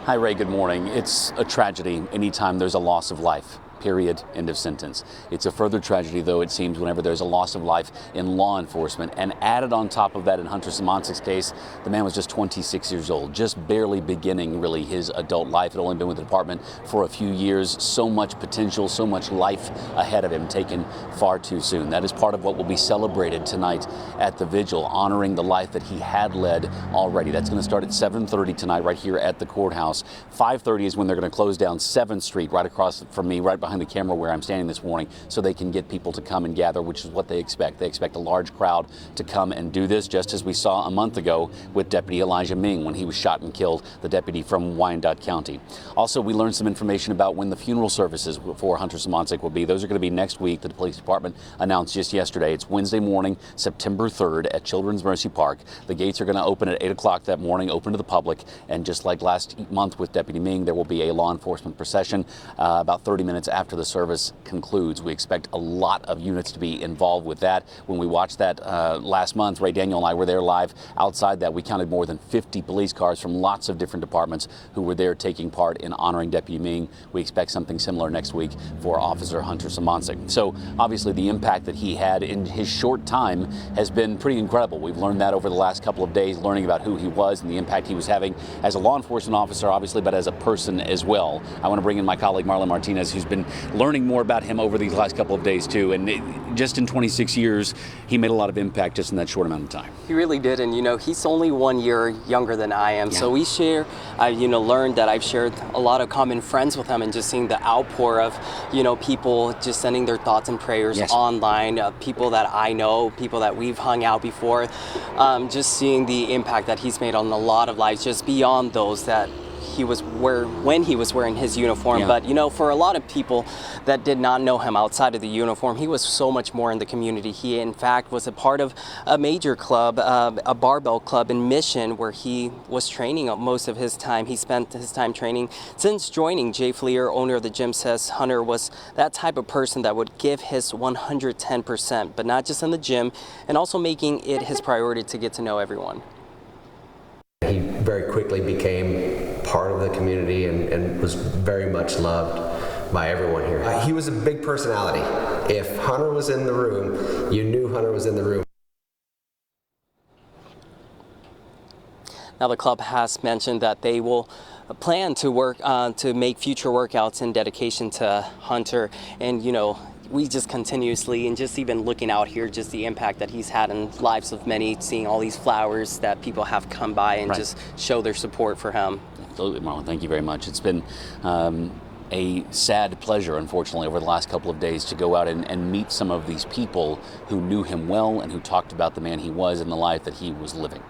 Hi, Ray. Good morning. It's a tragedy anytime there's a loss of life. Period. End of sentence. It's a further tragedy, though, it seems, whenever there's a loss of life in law enforcement. And added on top of that, in Hunter Simoncic's case, the man was just 26 years old, just barely beginning, really, his adult life. Had only been with the department for a few years. So much potential, so much life ahead of him, taken far too soon. That is part of what will be celebrated tonight at the vigil, honoring the life that he had led already. That's going to start at 7:30 tonight, right here at the courthouse. 5:30 is when they're going to close down 7th Street, right across from me, right behind the camera where I'm standing this morning, so they can get people to come and gather, which is what they expect. They expect a large crowd to come and do this, just as we saw a month ago with Deputy Elijah Ming when he was shot and killed, the deputy from Wyandotte County. Also, we learned some information about when the funeral services for Hunter Simoncic will be. Those are going to be next week. The police department announced just yesterday. It's Wednesday morning, September 3rd at Children's Mercy Park. The gates are going to open at 8 o'clock that morning, open to the public. And just like last month with Deputy Ming, there will be a law enforcement procession about 30 minutes after the service concludes. We expect a lot of units to be involved with that. When we watched that last month, Ray Daniel and I were there live outside that. We counted more than 50 police cars from lots of different departments who were there taking part in honoring Deputy Ming. We expect something similar next week for Officer Hunter Simoncic. So obviously the impact that he had in his short time has been pretty incredible. We've learned that over the last couple of days, learning about who he was and the impact he was having as a law enforcement officer, obviously, but as a person as well. I want to bring in my colleague Marlon Martinez, who's been learning more about him over these last couple of days too. And just in 26 years, he made a lot of impact just in that short amount of time. He really did. And, he's only 1 year younger than I am. Yeah. So we share, learned that I've shared a lot of common friends with him, and just seeing the outpour of, people just sending their thoughts and prayers online, people that I know, people that we've hung out before, just seeing the impact that he's made on a lot of lives, just beyond those that he was when he was wearing his uniform. Yeah. But for a lot of people that did not know him outside of the uniform, he was so much more in the community. He in fact was a part of a major club, a barbell club in Mission, where he was training most of his time. He spent his time training. Since joining, Jay Fleer, owner of the gym, says Hunter was that type of person that would give his 110%, but not just in the gym, and also making it his priority to get to know everyone. He very quickly became part of the community and was very much loved by everyone here. He was a big personality. If Hunter was in the room, you knew Hunter was in the room. Now, the club has mentioned that they will plan to work to make future workouts in dedication to Hunter. And, we just continuously, and just even looking out here, just the impact that he's had in lives of many, seeing all these flowers that people have come by and just show their support for him. Absolutely, Marlon. Thank you very much. It's been a sad pleasure, unfortunately, over the last couple of days to go out and meet some of these people who knew him well and who talked about the man he was and the life that he was living.